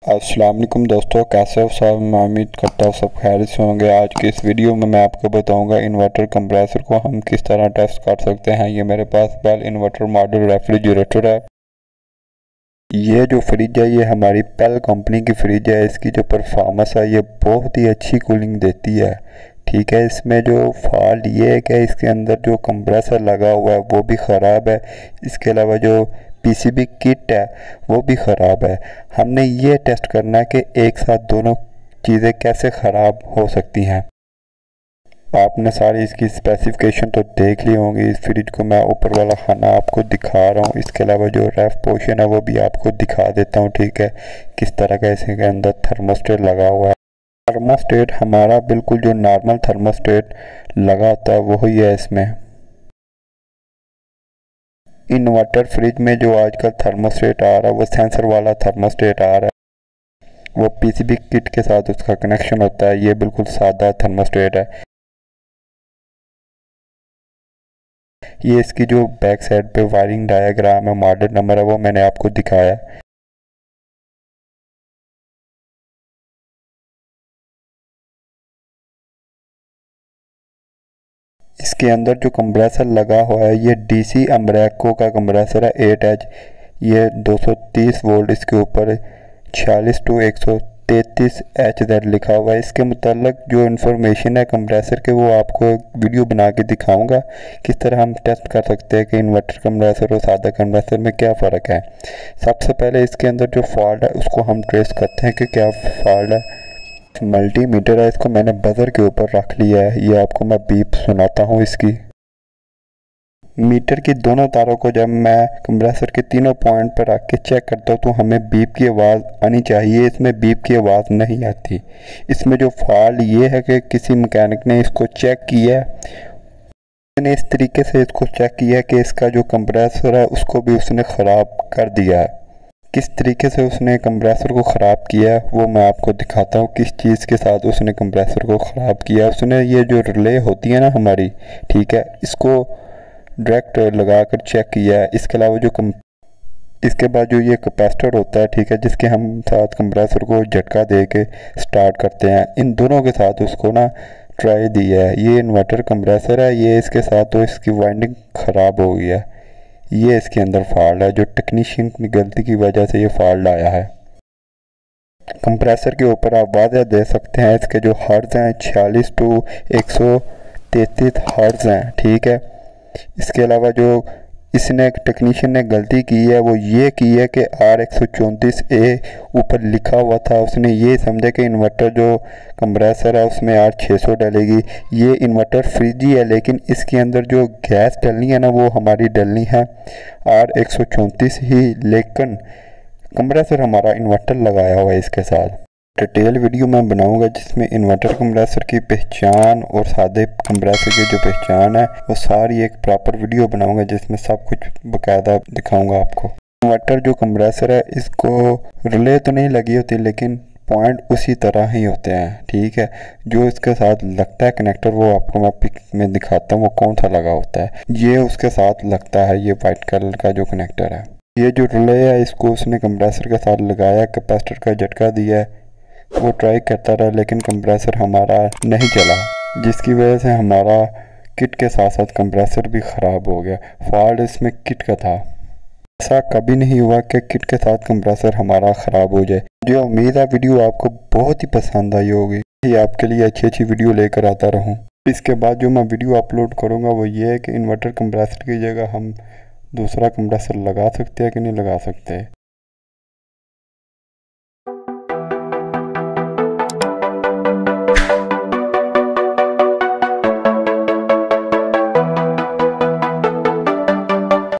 अस्सलाम वालेकुम दोस्तों, कैसे हो सब। मैं उम्मीद करता हूँ सब खैरियत से होंगे। आज की इस वीडियो में मैं आपको बताऊंगा इन्वर्टर कंप्रेसर को हम किस तरह टेस्ट कर सकते हैं। ये मेरे पास बेल इन्वर्टर मॉडल रेफ्रिजरेटर है। ये जो फ्रिज है ये हमारी पेल कंपनी की फ्रिज है। इसकी जो परफॉर्मेंस है ये बहुत ही अच्छी कूलिंग देती है। ठीक है, इसमें जो फॉल्ट ये है कि इसके अंदर जो कंप्रेसर लगा हुआ है वो भी ख़राब है। इसके अलावा जो पीसीबी किट है वो भी ख़राब है। हमने ये टेस्ट करना है कि एक साथ दोनों चीज़ें कैसे ख़राब हो सकती हैं। आपने सारी इसकी स्पेसिफिकेशन तो देख ली होंगी। इस फ्रिज को मैं ऊपर वाला खाना आपको दिखा रहा हूँ। इसके अलावा जो रेफ पोर्शन है वो भी आपको दिखा देता हूँ। ठीक है, किस तरह का इसके अंदर थर्मोस्टेट लगा हुआ है। थर्मोस्टेट हमारा बिल्कुल जो नॉर्मल थर्मोस्टेट लगा होता है वही है इसमें। इन्वर्टर फ्रिज में जो आजकल थर्मोस्टेट आ रहा है वो सेंसर वाला थर्मोस्टेट आ रहा है। वो पीसीबी किट के साथ उसका कनेक्शन होता है। ये बिल्कुल सादा थर्मोस्टेट है। ये इसकी जो बैक साइड पे वायरिंग डायग्राम है, मॉडल नंबर है, वो मैंने आपको दिखाया है। इसके अंदर जो कंप्रेसर लगा हुआ है ये डीसी अम्ब्रेको का कंप्रेसर है 8H। ये 230 वोल्ट इसके ऊपर 46 to 133 HZ लिखा हुआ है। इसके मुताल्लिक जो इन्फॉर्मेशन है कंप्रेसर के वो आपको वीडियो बना के दिखाऊंगा किस तरह हम टेस्ट कर सकते हैं कि इन्वर्टर कंप्रेसर और सादा कंप्रेसर में क्या फ़र्क है। सबसे पहले इसके अंदर जो फॉल्ट है उसको हम ट्रेस करते हैं कि क्या फॉल्ट है। मल्टीमीटर है, इसको मैंने बजर के ऊपर रख लिया है। ये आपको मैं बीप सुनाता हूँ इसकी। मीटर की दोनों तारों को जब मैं कंप्रेसर के तीनों पॉइंट पर रख के चेक करता हूँ तो हमें बीप की आवाज़ आनी चाहिए। इसमें बीप की आवाज़ नहीं आती। इसमें जो फॉल्ट ये है कि किसी मैकेनिक ने इसको चेक किया है। उसने इस तरीके से इसको चेक किया कि इसका जो कंप्रेसर है उसको भी उसने ख़राब कर दिया है। किस तरीके से उसने कंप्रेसर को ख़राब किया है वो मैं आपको दिखाता हूँ। किस चीज़ के साथ उसने कंप्रेसर को ख़राब किया। उसने ये जो रिले होती है ना हमारी, ठीक है, इसको डायरेक्ट लगा कर चेक किया है। इसके अलावा जो इसके बाद जो ये कैपेसिटर होता है, ठीक है, जिसके हम साथ कंप्रेसर को झटका दे के स्टार्ट करते हैं, इन दोनों के साथ उसको ना ट्राई दिया है। ये इन्वर्टर कंप्रेसर है, ये इसके साथ तो इसकी वाइंडिंग ख़राब हो गई है। ये इसके अंदर फॉल्ट है, जो टेक्नीशियन की गलती की वजह से ये फॉल्ट आया है। कंप्रेसर के ऊपर आप वाज़ह दे सकते हैं इसके जो हर्ट्ज़ हैं 46 to 133 हर्ट्ज़ हैं। ठीक है, इसके अलावा जो इसने टेक्नीशियन ने गलती की है वो ये की है कि R134A ऊपर लिखा हुआ था। उसने ये समझा कि इन्वर्टर जो कंप्रेसर है उसमें R600 डलेगी। ये इन्वर्टर फ्रिज ही है लेकिन इसके अंदर जो गैस डलनी है ना वो हमारी डलनी है R134 ही, लेकिन कंप्रेसर हमारा इन्वर्टर लगाया हुआ है इसके साथ। डिटेल वीडियो मैं बनाऊंगा जिसमें इन्वर्टर कंप्रेसर की पहचान और सादे कंप्रेसर की जो पहचान है वो सारी एक प्रॉपर वीडियो बनाऊंगा जिसमें सब कुछ बाकायदा दिखाऊंगा आपको। इन्वर्टर जो कंप्रेसर है इसको रिले तो नहीं लगी होती लेकिन पॉइंट उसी तरह ही होते हैं। ठीक है, जो इसके साथ लगता है कनेक्टर वो आपको मैं पिक में दिखाता हूँ वो कौन सा लगा होता है। ये उसके साथ लगता है, ये वाइट कलर का जो कनेक्टर है। ये जो रिले है इसको उसने कंप्रेसर के साथ लगाया, कैपेसिटर का झटका दिया है, वो ट्राई करता रहा लेकिन कंप्रेसर हमारा नहीं चला, जिसकी वजह से हमारा किट के साथ साथ कंप्रेसर भी ख़राब हो गया। फॉल्ट इसमें किट का था। ऐसा कभी नहीं हुआ कि किट के साथ कंप्रेसर हमारा ख़राब हो जाए। मुझे उम्मीद है वीडियो आपको बहुत ही पसंद आई होगी। ये आपके लिए अच्छी वीडियो लेकर आता रहूँ। इसके बाद जो मैं वीडियो अपलोड करूँगा वो ये है कि इन्वर्टर कंप्रेसर की जगह हम दूसरा कंप्रेसर लगा सकते हैं कि नहीं लगा सकते।